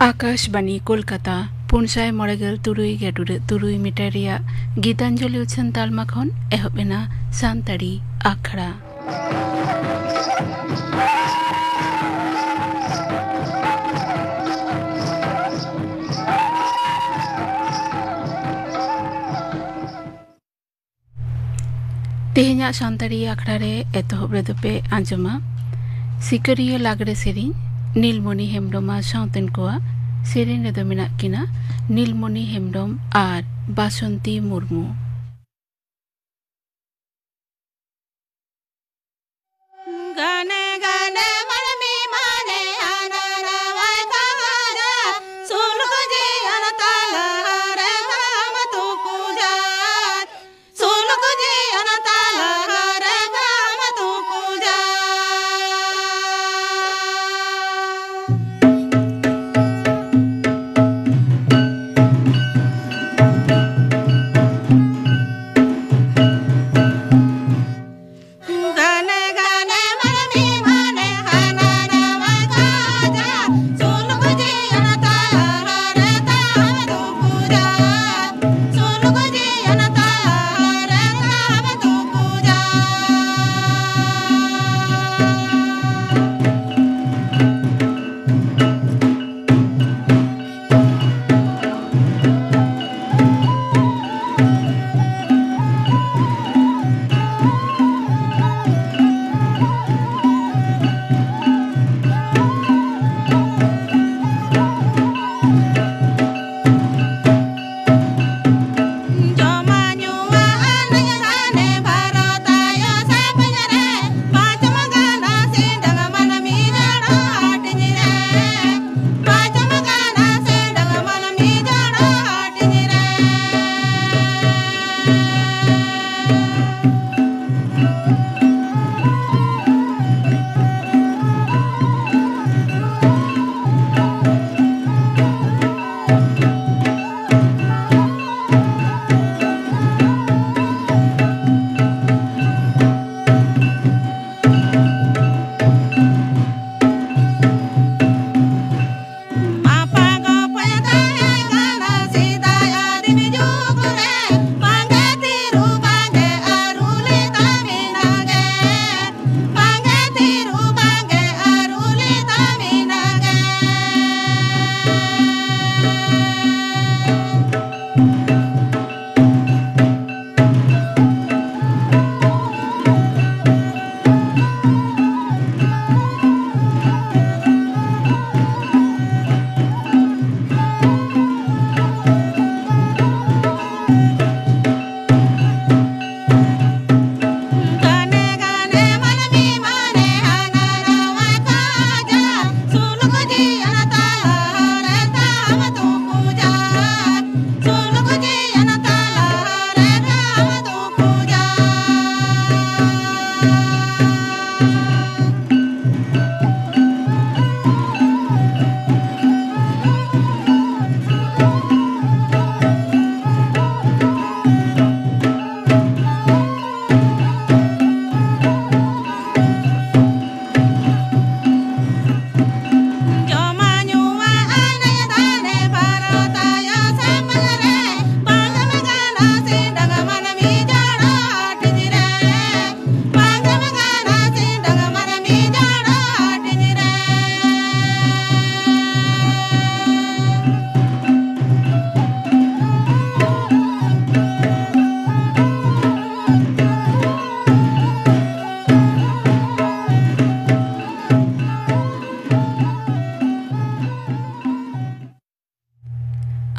आकाशवाणी कोलकाता पुनसाय मरेगल तुरुई गेटुरे तुरुई मिटारिया गीतांजलि उछन तालमा खन एहबेना सानताड़ी आखड़ा तेहना सानताड़ी आखड़ा रे एतहब रे दोपे आंजमा सिकरिया लागरे सेरिन नीलमणि हेम्ब्रमा साउतेन कोआ सेरेन रे दो मेनाग किना नीलमणि हेम्ब्रम आर बासंती मुर्मू।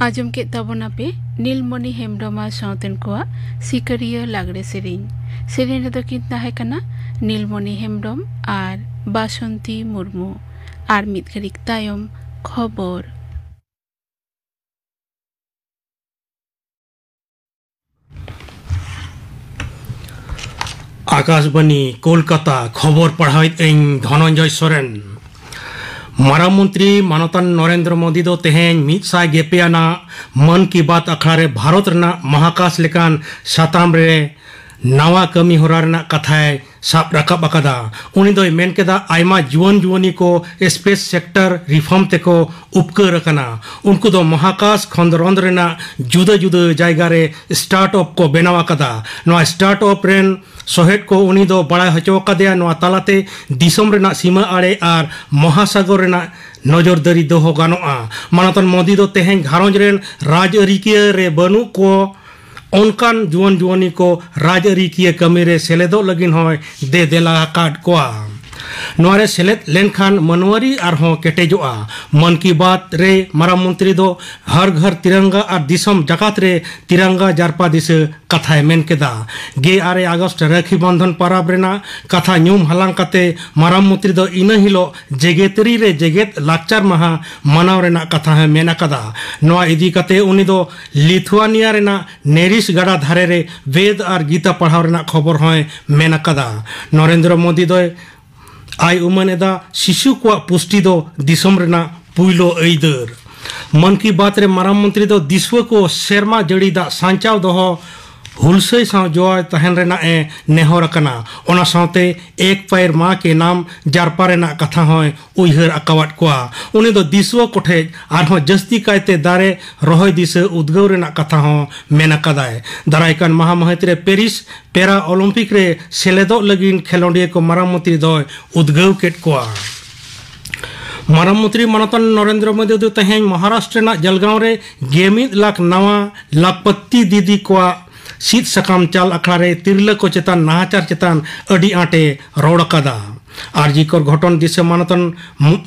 आजम के तबना पे नीलमणि हेम्ब्रमा साउतेन कोआ सिकरिया लागरे सेरेन रे दो कितना है कना नीलमणि हेम्ब्रम आर बासंती मुर्मू आर मित घड़िक तायम खबर। आकाशवाणी कोलकाता खबर पढ़ाइत धनंजय सोरेन। मारामंत्री मानतान नरेंद्र मोदी दो तेहें मितसाय गेपेयाना मन की बात अखड़ा रे भारत रना महाकाश लेकान साताम रे नावा कमी होरा रेना कथाय साब रकाब अकादा उनी दोय मेन केदा आयमा जुवन जुवनी को स्पेस सेक्टर रिफॉर्म तेको उपकर रकना उनको दो महाकाश खंडरंद रेना जुदा जुदा जायगा रे स्टार्टअप को बेनाव अकादा नवा स्टार्टअप रेन सोहेट को उनी दो बड़ा हचो अकादेया नवा तालाते दिसम रेना सीमा आड़े आर महासागर रेना नजरदारी दोहो गानोआ मानतन मोदी दो तेहें घारोंज रेन राजअरिकिया रे बनु को उनकान जुवन जुवनी को राजअरिकिया कमी रे सेलेदो लगिन होय दे देला काट कोआ नोरे सेलेद लेनखान मनवारी आरहों केटेजोआ मन की बात रे माराम मंत्री दो हर घर तिरंगा और दिसम जकात रे तिरंगा जारपा दिस कथाय मेन केदा 2 अगस्त राखी बंधन पाराब रेना कथा न्यूम हलांग काते माराम मंत्री दो इन हिलो जेगेतरी रे जेगेत लाचार महा मनाव रेना कथा है मेना कदा नोआ इदी काते उनी दो लिथुआनिया रेना नेरिस गड़ा धारे रे वेद और गीता पढ़ाव रेना खबर होय मेना कदा नरेंद्र मोदी दो आई उमनेदा शिशु को पुष्टि दो दिसम रेना पुइलो ऐदर मन की बात रे माराम मंत्री दो दिस्व को शर्मा जड़ी दा सांचाव दोहो हुलसई साव जोय तहन रेना ए नेहर कना ओना सावते एक पैर माँ के नाम जारपा रेना कथा होय उइहर अकावट कोआ उनी दो दिस्व कोठे आरहों जस्ती कायते दारे रोहय दिस उद्गव रेना कथा हो मेना कदाय दारायकान महामहित रे पेरिस पैरा ओलंपिक रे सेलेदो लगिन खेलोंडिया को माराम मंत्री दो उद्गव केट कोआ माराम मंत्री मानतन नरेंद्र मोदी दो तहें महाराष्ट्र ना जलगांव रे 1 लाख नवा लाखपति दीदी को शीत सकाम चाल अखड़ा रे तिरला को चेतान नाहाचार चेतान अडी आटे रोड कदा आरजीकर घटन दिसे मानतन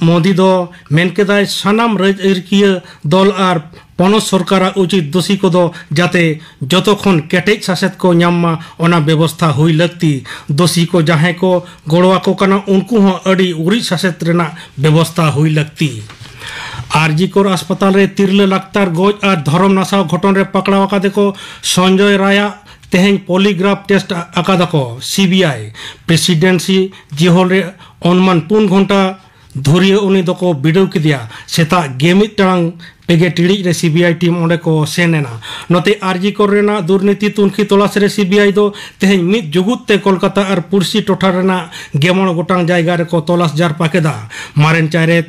मोदी दो मेन केदाय सानाम राजअरिकिया दल आर पनत सरकार उचित दोषी को दो जाते जतोखन केटेज शासक को नामा ओना व्यवस्था हुई लगती दोषी को जहां को गोड़वा को कना उनको हो अड़ी उरी शासक रेना व्यवस्था हुई लगती आरजीकर अस्पताल रे तिरला लाक्तार गोज और धर्म नासाव घटन रे पकड़ाव का देखो संजय राया तेहें पॉलीग्राफ टेस्ट अकादा को सीबीआई प्रेसिडेंसी जिहोल रे अनुमान 4 घंटा धोरिए उनी दको बिडव किदिया सेता 1 टांग पेगे टिड़ी रे सीबीआई टीम ओंडे को सेनेना नोते आरजीकर रेना दुर्नीति तुनखी तलाश रे सीबीआई दो तेहें मिद जुगुत ते कोलकाता और पुरसी टोठा रेना 9 गोटांग जायगा रे को तलाश जार पाकेदा मारेन चारे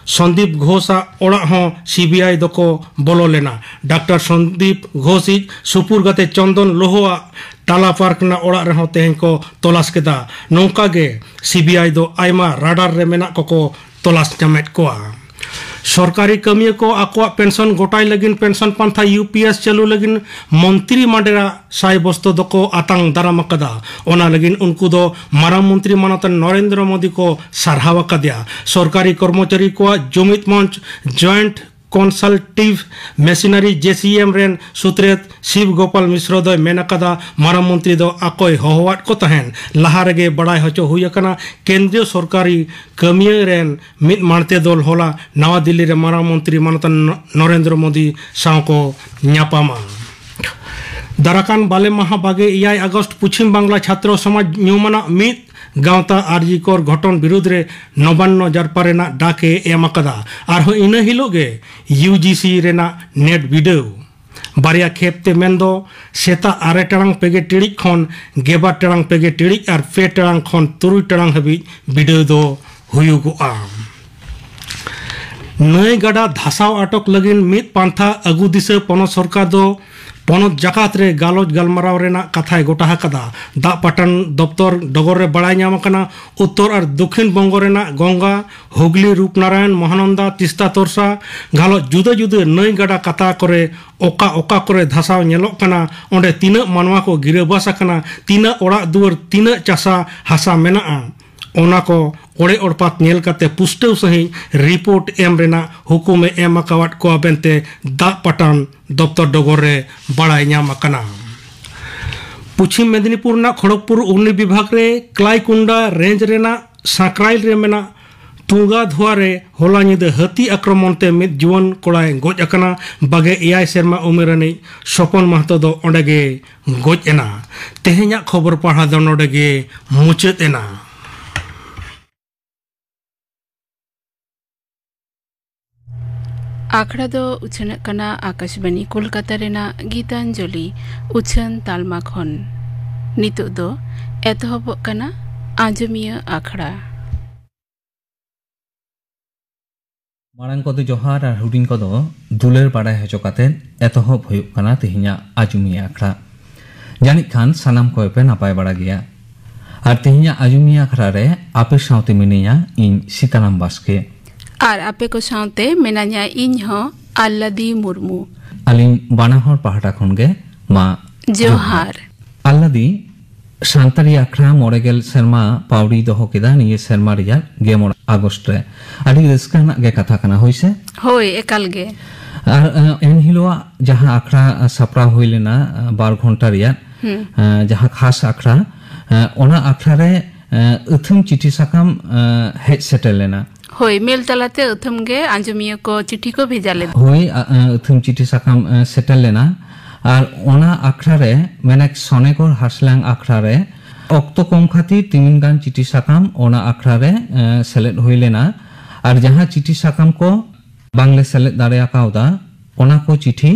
संदीप घोषा ओड़ा हों सीबीआई दको बोलो लेना डॉक्टर संदीप घोष सुपुर गते चंदन लोहोआ टाला पार्क ना ओड़ा रहो तेहें को तलाश केदा नौका गे सीबीआई दो आयमा राडार रे मेना को तलाश जमेट कोआ सरकारी कमिया को आकुआ पेंशन गोटाई लगिन पेंशन पंथा यूपीएस चालू लगिन मंत्री माडेरा साई बस्तो दको आतंग दाराम कदा ओना लगिन उनको दो माराम मंत्री मानतन नरेंद्र मोदी को सारहाव कदिया सरकारी कर्मचारी को जुमित मंच जॉइंट कंसल्टिव मेशिनरी जेसीएम रेन सुत्रेत शिव गोपाल मिश्र दो मेनकदा माराम मंत्री दो आकोय होहवाट को तहन लहारगे बड़ाई हचो हुई कना केंद्रीय सरकारी कमिया रेन मित मानते दल होला नवा दिल्ली रे माराम मंत्री मानतन नरेंद्र मोदी साव को न्यापामा दाराकान बाले माह बागे 1 अगस्त पश्चिम बांग्ला छात्र समाज न्यूमाना मित गांवता आरजीकर घटन विरुद्ध रे 59 जारपा रेना डाके एम अकदा आरहो इन हिलोगे यूजीसी रेना नेट वीडियो बारिया खेपते मेंदो सेता 8 टांग पेगे टिड़ी खन 12 टांग पेगे टिड़ी और 2 टांग खन 3 टांग हबी वीडियो दो हुयुगुआ नई गड़ा धासाव अटक लगिन मित पांथा अगु दिसे पनत सरकार दो पनत जकात रे गालोज गलमाराव रेना कथाय गोटा कदा दा पटन दफ्तर डगर रे बड़ाई नाम कना उत्तर और दक्षिण बंग रेना गंगा हुगली रूपनारायण महानंदा तिस्ता तोरसा गालो जुदा जुदा नई गड़ा कथा करे ओका ओका करे धासाव नेलोक कना ओंडे तीना मानवा को गिरबास कना तीना ओड़ा दुआर तीना चासा हासा मेना ओना को ओड़े ओड़पात नेल काते पुष्टव सही रिपोर्ट एम रेना हुकुम एम अकावट को बेनते दा पटन दफ्तर डगर रे बड़ाई नाम कना पश्चिम मेदिनीपुर ना खड़गपुर उगनी विभाग रे क्लाईकुंडा रेंज रेना साकराइल रे मेना तुंगा धुआ रे होला निदे हाथी आक्रमण ते मिद जुवन कोड़ाय गोज अकना बागे 9 सेरमा उमेरनी सपन महतो दो ओंडेगे गोज एना तेहेኛ खबर पढ़ा दो नोडेगे मुचत एना आखड़ा दो उछन कना आकाशवाणी कोलकाता रेना गीतांजलि उछन तालमा खन नितो दो एतहबोग कना आंजमिया आखड़ा। मारांग को जोहार और हुडिंग को दुलेर बाड़ाय हचो काते एतहब हुयुग कना तिहिङा आजुमिया आखड़ा। जानिक खान सानाम को पे नापाय बाड़ा गया और तिहिङा आजुमिया आखड़ा रे आपे साउते मिनिया इन सीताराम बास्के और आपे को साउते मेनाnya इन हो आल्लादी मुर्मू अलिंग बानाहर पहाटा खनगे मा जोहार। आल्लादी सान्तारी आखड़ा मोरेगेल शर्मा पाउडी दोहो केदा निये शर्मा रिया गेमर आगस्ट रे आदि रस्काना गे कथा कना होइसे होय एकाल गे और एन हिलोआ जहां आखड़ा सप्रा हुई लेना 12 घंटा रिया जहां खास आखड़ा ओना आखड़ा रे उथम चिठी साकाम हेड सेटल लेना होय मेल तलाते उथम गे आंजमिया को चिठी को भेजा ले होय उथम चिठी साकाम सेटल लेना और ओना आखड़ा रे मेनेक सोनेगर हासलांग आखड़ा रे अक्तो कम खातिर तिमिन गान चिठी साकाम ओना आखड़ा रे सेलेक्ट हुई लेना और जहां चिठी साकाम को बांग्ले सेलेक्ट दारे आकाउदा ओना को चिठी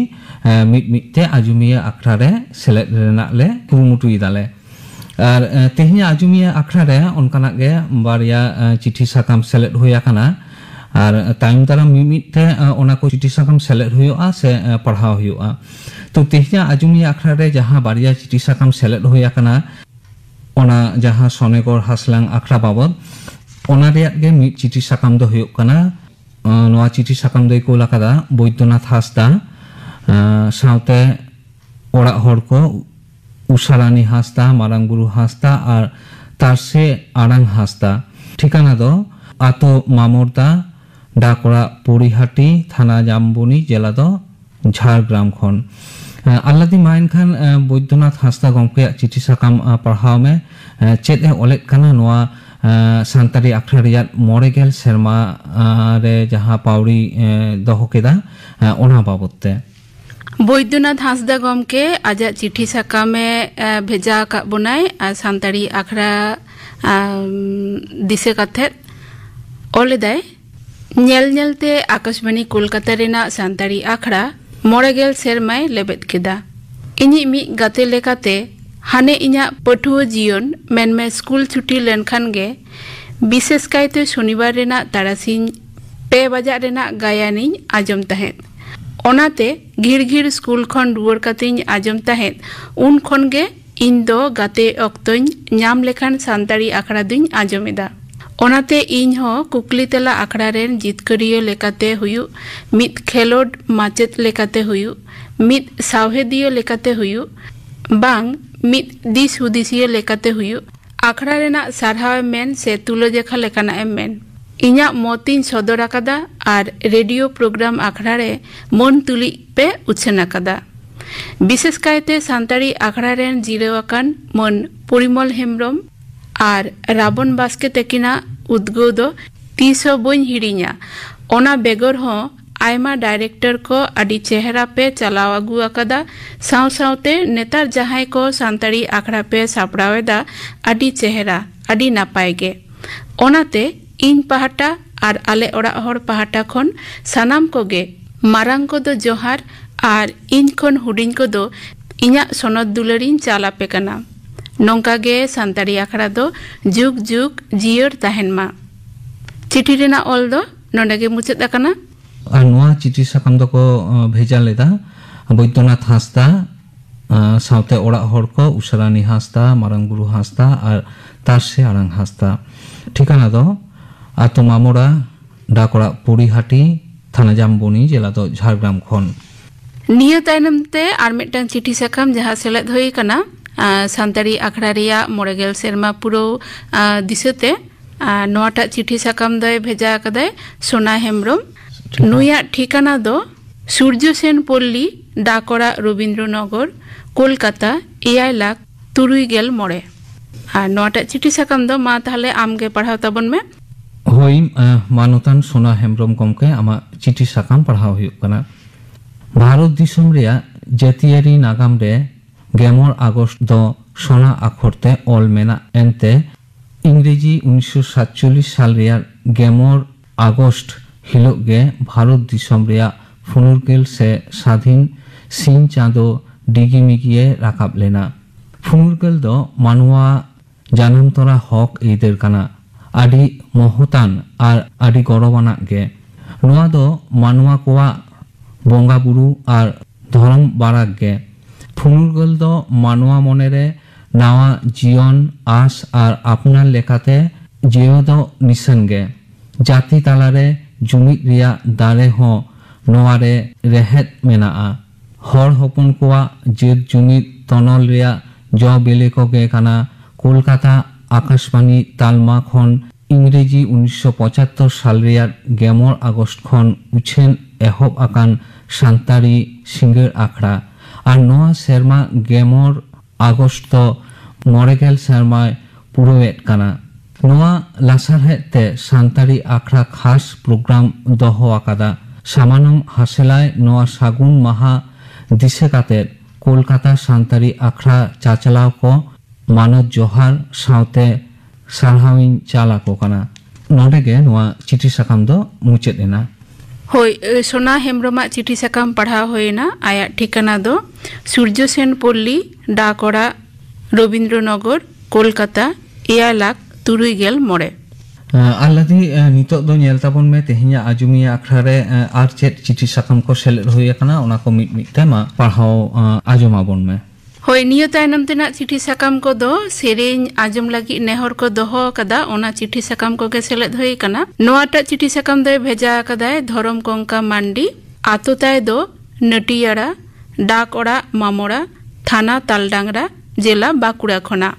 मिते आजुमिया आखड़ा रे सेलेक्ट रेना ले कुमुटु इदाले और तेहिङा आजुमिया आखड़ा रे ओनकाना गे बारिया चिठी साकाम सेलेक्ट हुया काना और टाइम तारा मिमिते ओना को चिठी साकाम सेलेक्ट हुआ से पढ़ाव हुआ तो तेहिङा आजुमिया आखड़ा रे जहां बारिया चिठी साकाम सेलेक्ट हुया काना ओना जहां सोनेगर हासलांग आखड़ा बाबद ओना रे गे मि चिठी साकाम दो हुयुग काना नोआ चिठी साकाम दो को लाकादा बैद्यनाथ हासदा साउते ओड़ा हर को उषारानी हासदा मारांगुरु हासदा और तारसे आरांग हासदा ठिकाना दो आतो मामोरदा डाकोड़ा पुरीहाटी थाना जामबुनी जिला दो झारग्राम खन आल्लादी माइन खान बैद्यनाथ हासदा गमके चिठी साकाम पढ़ाव में चेत ए ओलेट काना नोआ सान्तारी आखड़ा रिया मोरेगेल शर्मा रे जहां पाउड़ी दोहो केदा ओना बाबदते बैद्यनाथ हासदा गमके आजा चिठी साकामे भेजा का बनाय सान्तारी आखड़ा दिसे काथे ओलेदाय नेल नेलते आकाशवाणी कोलकाता रेना सान्तारी आखड़ा मोरेगेल सेरमाय लेबेद केदा इनी मि गाते लेकाते हाने इना पठुआ जीवन मेनमे स्कूल छुट्टी लेनखान गे विशेष कायते शनिवार रेना तारासिन 2 बजा रेना गायानी आजम तहेत ओनाते घिर घिर स्कूल खन रुवर कातेñ आजम तहेत उन खन गे इन दो गाते अक्तोñ नाम लेखान सान्तारी आखड़ा दुñ आजमेदा ओनाते इन हो कुकली तेला आखड़ा रेन जितकरियो लेकाते हुयु मित खेलोड माचेत लेकाते हुयु मित सावहेदियो लेकाते हुयु बांग मित दिस हुदिसियो लेकाते हुयु आखड़ा रेना सारहाव मेन से तुलजेखा लेकाना एम मेन इña मोतिन सदर आकादा और रेडियो प्रोग्राम आखड़ा रे मन तुली पे उछन आकादा विशेष कायते सान्तारी आखड़ा रेन जिरावाकान मन परिमल हेम्ब्रम और राबन बास्के तेकिना उद्गो दो तीसो बइन हिड़िña ओना बेगर हो आयमा डायरेक्टर को आदि चेहरा पे चलाव आगु आकादा साव सावते नेतार जहाय को सान्तारी आखड़ा पे सापड़ावेदा आदि चेहरा आदि नापाय गे ओनाते इन पहाटा और आले ओड़ा हर पहाटा खन सानाम को गे मारांग को दो जोहार और इन खन हुडिंग को दो इña सनद दुलरिन चालापे कना नोंका गे सान्तारी आखड़ा दो जुग जुग जियर तहेन मा चिठी रेना ऑल दो नोंडे गे मुचाद आकाना और नोआ चिठी साकाम दो को भेजा लेदा बैद्यनाथ हासदा साउते ओड़ा हर को उषारानी हासदा मारांगुरु हासदा और तारसे आरांग हासदा ठिकाना दो आतो मामोरा डाकोड़ा पुरीहाटी थाना जामबुनी जिला दो झारग्राम खन निया तायनमते आर मिटटां चिठी साकाम जहां सेलेद होई काना सान्तारी आखड़ा रिया मोरेगेल सेरमा पुरो दिसते नोटा चिठी साकाम दय भेजा कदाय सोना हेम्ब्रम नुया ठिकाना दो सूर्य सेन पल्ली डाकोड़ा रवींद्रनगर कोलकाता 9,03,9 और नोटा चिठी साकाम दो मा ताहले आमगे पढ़ाव ताबन में होई मानोतान सोना हेम्ब्रम गमके आमा चिठी साकाम पढ़ाव हुयुग काना भारत दिसम रिया जातियारि नागाम रे 11 आगस्ट दो सोना आखरते ऑल मेना एनते इंग्रेजी 1947 साल रिया 11 आगस्ट हिलोग गे भारत दिसम रिया फुनुरगेल से स्वाधीन सिन चाँदो डिगी मिगिए राकाब लेना ফুনুরগেল দ মানুয়া জানাম তরা হক এইদের কানা আডি মহতান আর আডি গরবানাক গে নোয়া দ মানুয়া কোয়া বঙ্গা বুরু আর ধরম বারাক গে ফুনুরগেল দ মানুয়া মনেরে নাওয়া জীবন আস আর আপনার লেখাতে জিও দ নিশান গে জাতি তালারে জুমিদ রিয়া দারে হ নোয়ারে রেহেদ মেনাআ হর হপন কোয়া জেদ জুমিদ তনল রিয়া জ বেলে কগে কানা কলকাতা আকাশবাণী তালমা খন ইংরেজি 1975 সাল রিয়ার গেমর আগস্ট খন উছেন এহব আকান সান্তারি সিঙ্গের আখড়া আর নোয়া শর্মা গেমর আগস্ট মরেগেল শর্মায় পুরোয়েট কানা নোয়া লাসারহেতে সান্তারি আখড়া খাস প্রোগ্রাম দহ আকাদা সামানম হাসেলায় নোয়া সাগুন মাহা দিশে কাতের কলকাতা সান্তারি আখড়া চাচালাও ক মানত জোহার সাউতে সারহাউইন চালাকো কানা নডেগে নোয়া চিঠি সাকাম দ মুচেদ এনা হই সোনা হেমব্রমা চিঠি সাকাম পড়া হইনা আয়া ঠিকানা দো সূর্য সেন পল্লী ডাকড়া রবীন্দ্রনগর কলকাতা 1,03,000 আল্লাদি নিতক দ ñel tabon me tehinya ajumiya akhrare ar chet চিঠি succumb ko selet hoye kana ona ko mit tema parhao ajomabon me হই নিয় তাইনম তেনা চিঠি সাকাম কো দো সেরেñ আজম লাগি নেহর কো দহ কাদা ওনা চিঠি সাকাম কো কে সেলেদ হই কানা নোয়াটা চিঠি সাকাম দয় ভেজা কাদায় ধরম কঙ্কা মান্ডি আততায় দো নটিয়াড়া ডাকড়া মামড়া থানা তালডাংরা জেলা বাঁকুড়া খনা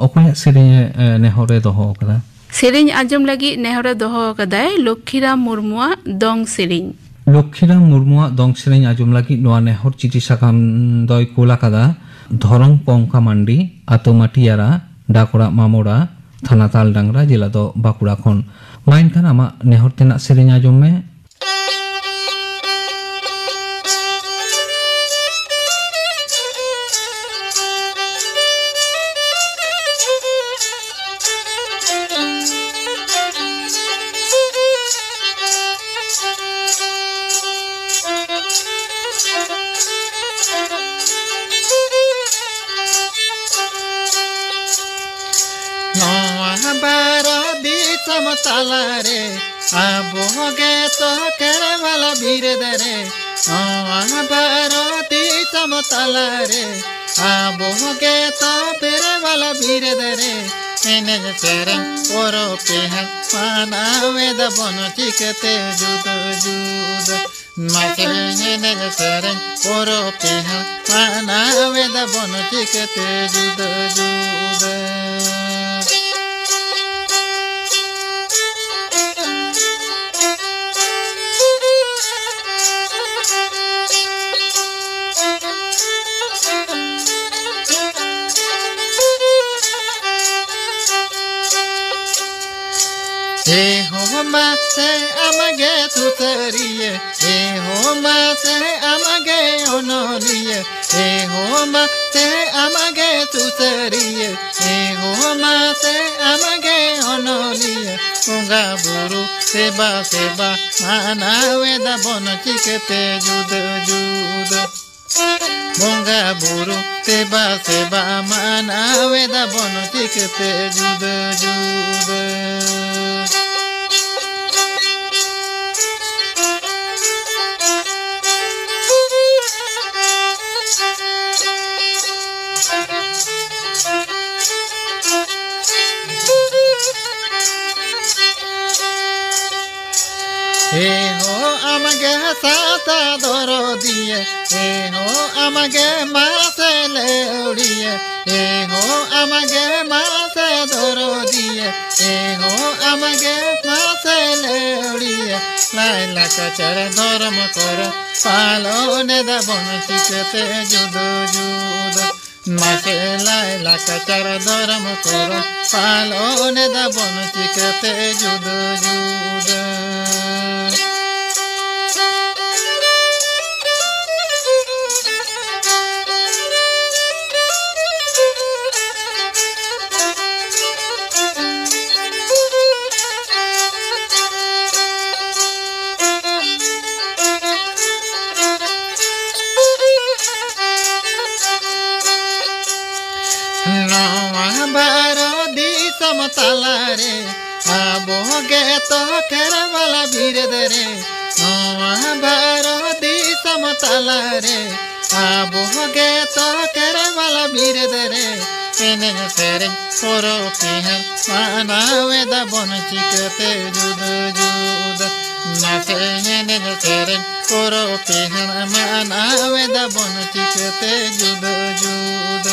অকয়া সেরেñ নেহরে দহ কাদা সেরেñ আজম লাগি নেহরে দহ কাদায় লক্ষ্মীরাম মুর্মুয়া দং সেরেñ লক্ষ্মীরাম মুর্মুয়া দং সেরেñ আজম লাগি নোয়া নেহর চিঠি সাকাম দয় কোলা কাদা ধরং পঙ্কা মান্ডি আতমাটিয়ারা ডাকড়া মামোড়া থানা তালডাংরা জেলা দ বাঁকুড়া খন মাইন খান আমা নেহর তেনা সেরেñ আজম মে समतलारे आबोगे तो करे वाला बीरदरे भारती समतलारे आबोगे तो पेरे वाला बीरदरे एने तेरे ओरो पेहन पाना वेद बनो चिकते जुद जुद माचे एने तेरे ओरो पेहन पाना वेद बनो चिकते जुद जुद से अमगे तुतरिए हे हो मा से अमगे ओनोलिए हे हो मा से अमगे तुतरिए हे हो मा से अमगे ओनोलिए उंगा बुरु सेबा सेबा माना वेदा बन चिकते जुद जुद मोंगा बुरु सेबा सेबा माना वेदा बन चिकते जुद जुद हे हो अमगे साता दरो दिए हे हो अमगे मासे ले उड़िए हे हो अमगे मासे दरो दिए हे हो अमगे मासे ले उड़िए लाइला कचर धर्म कर पालो ने दबन चिकते जुद जुद मासे लाइला कचर धर्म कर पालो ने दबन चिकते जुद जुद समतलारे आबो गे तो केरवाला बिरदरे नवा भारती समतलारे आबो गे तो केरवाला बिरदरे पेने सेरें कोरो पिहन मानावे दा बन चिकते जुद जुद नाचे हेने सेरें कोरो पिहन मानावे दा बन चिकते जुद जुद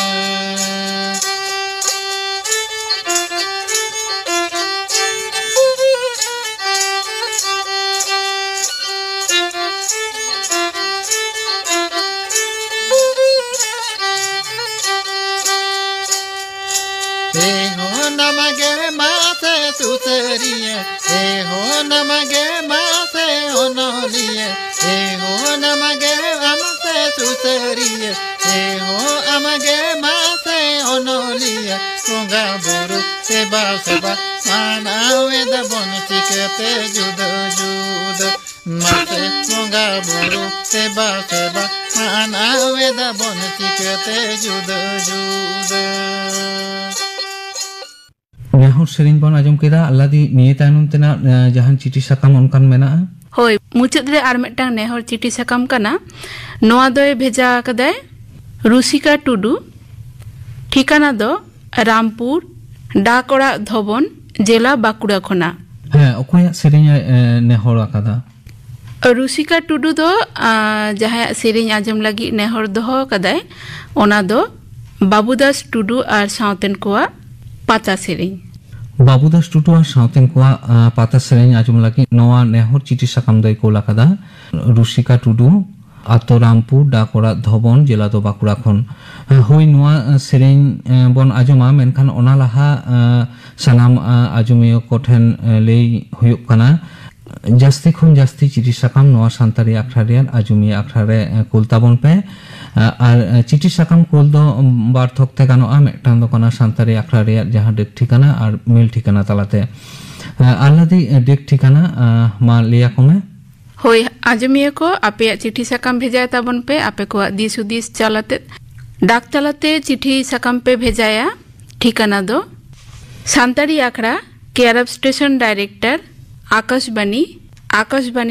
नमगे मासे सुतरिए हे हो नमगे मासे ओनलिए हे हो नमगे हमसे सुतरिए हे हो अमगे मासे ओनलिए सोंगा बुरु सेबा सेबा मानावे द बन चिकते जुद जुद मासे सोंगा बुरु सेबा सेबा मानावे द बन चिकते जुद जुद नेहर सेरिन बन आजम केदा अल्लादी निये तायनम तेना जहान चिठी साकाम उनकान मेना होय मुचाद रे आर मिदटांग नेहर चिठी साकाम काना नोआ दोय भेजा कदाय रुसिका टुडू ठिकाना दो रामपुर डाकोड़ा धबन जिला बाकुड़ा खोना हाँ ओकोया सेरिन नेहर आकादा रुसिका टुडू दो जहां सेरिन आजम लगी नेहर दोहो कदाय ओना दो बाबूदास टुडू और सावतेन कोआ पाता सेरिन बाबूदास टुडू और सावतेन कोआ पाता सेरिन आजम लगी नोआ नेहर चिठी साकाम दय कोला कादा रुसिका टुडू आतो रामपुर डाकोड़ा धबन जिला दो बाकुड़ा खन होय नोआ सेरिन बन आजमा मेनखान ओना लाहा सानाम आजमियो कोठेन लेय हुयुक काना जास्ती खुन जास्ती चिठी साकाम नोआ सान्तारी आखड़ा रेयार आजुमी आखड़ा रे कुल ताबन पे और चिठी साकाम कुल दो बार थकते गानोआ मिदटांग दो काना सान्तारी आखड़ा रेयार जहां डेक ठिकाना और मेल ठिकाना तालाते आलादी डेक ठिकाना मा लिया कमे होय आजमिया को आपे चिठी साकाम भेजाया ताबन पे आपे को दिस उदिस चालाते डाक चालाते चिठी साकाम पे भेजाया ठिकाना दो सान्तारी आखड़ा केआरएफ स्टेशन डायरेक्टर आकाशबाणी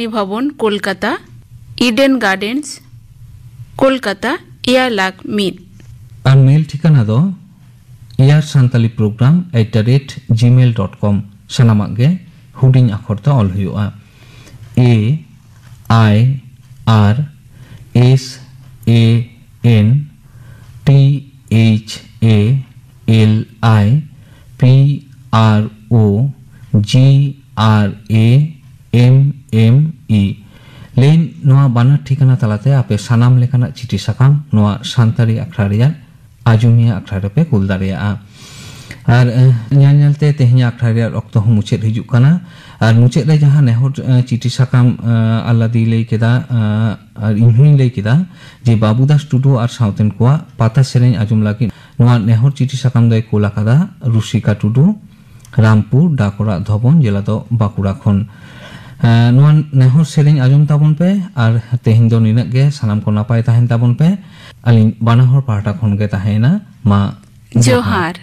भवन कोलकाता इडेन गार्डेन्स कोलकाता 1,00,000 और मेल ठिकाना दो यार सान्ताली प्रोग्राम @gmail.com सनामागे हुडिंग आखर तो ऑल हुआ AIRANTHALPROGRAMME लेन नोआ बानर ठिकाना तालाते आपे सानाम लेकाना चिठी साकाम नोआ सान्तारी आखड़ा रेयार आजुमिया आखड़ा रेपे कुल दाड़ेया और ᱧᱮᱞᱛᱮ तेहनी आखड़ा रेयार अक्तो हो मुचेद हिजुक काना और मुचेद रे जहां नेहर चिठी साकाम आल्लादी लई केदा और इनहुई लई केदा जे बाबूदास टुडू और सावतेन कोआ पाता सेरेन आजुम लागी नोआ नेहर चिठी साकाम दय कोला कादा रुसिका टुडू रामपुर डाकोड़ा धबन जिला दो बाकुड़ा खन नोआ नेहर सेरेन आजुम ताबन पे और तेहन दो निनक गे सानाम को नापाय ताहेन ताबन पे अलिन बानाहर पाहटा खन गे ताहेना मा जोहार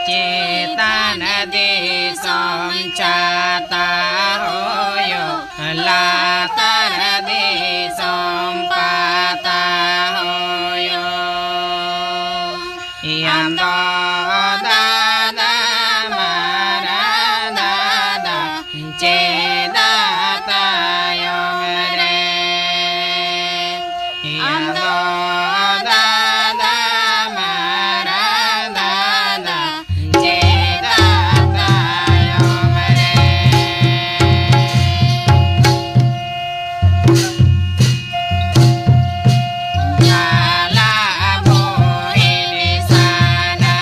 चेतन देशम चातारोयो लातर देशम पाताहोयो यंदो दादा मारा दादा चेदातायम रे यंदो दादा मारा दादा चेदातायम रे Jala bohele sana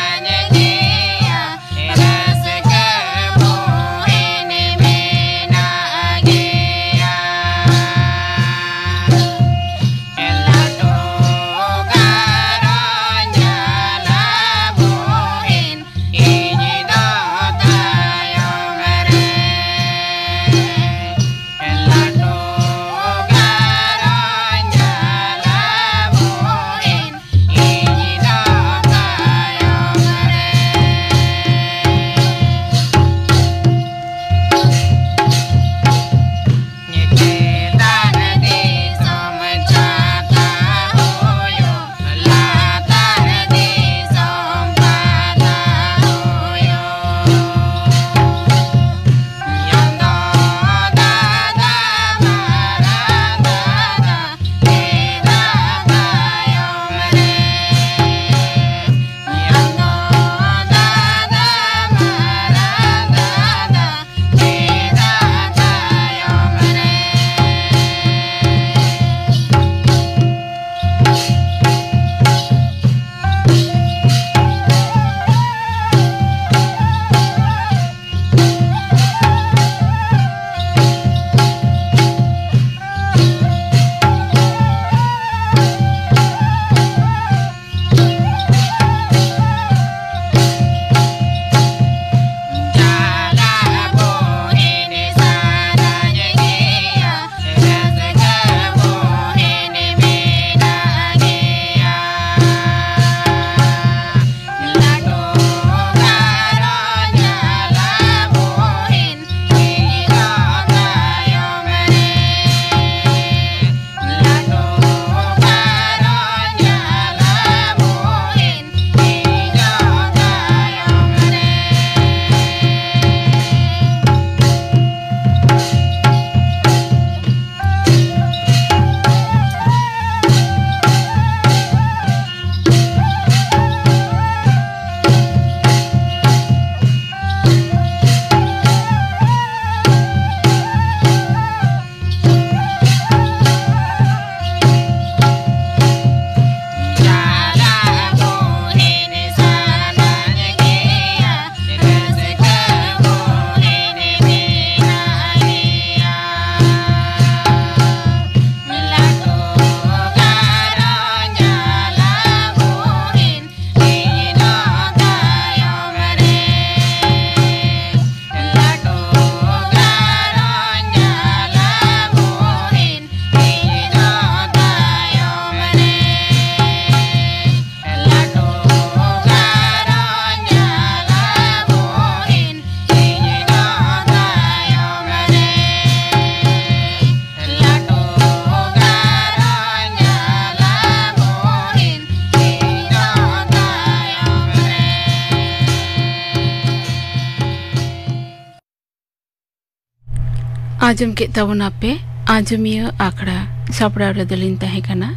आजम के तबना पे आजमिया आखड़ा सापड़ा रदलिन तहेकना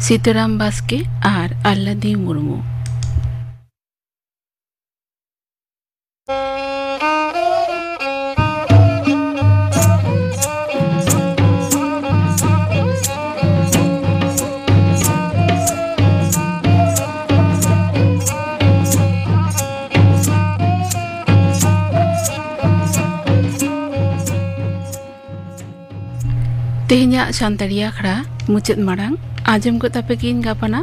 सीताराम बास्के आर आल्लादी मुर्मू। तेहnya santari akhra mucet marang ajam ko tapekin gapana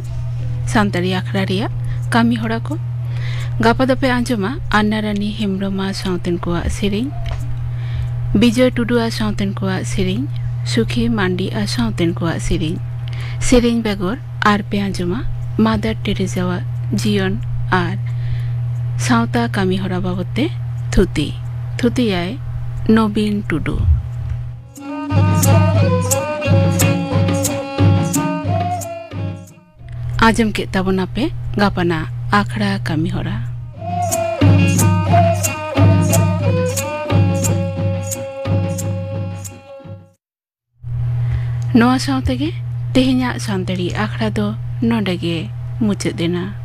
santari akhra ria kami hora ko gapa dape anjoma annarani hembroma sauten ko sering bijoy tudu a sauten ko sering sukhi mandi a sauten ko sering begor ar pe anjoma mother teresa jion ar sauta kami hora babote thuti ay nobin tudu। आजम के तबना पे गापना आखड़ा कमी होरा नोआ साउतेगे तेहnya सान्तरी आखड़ा दो नोडेगे मुचे देना।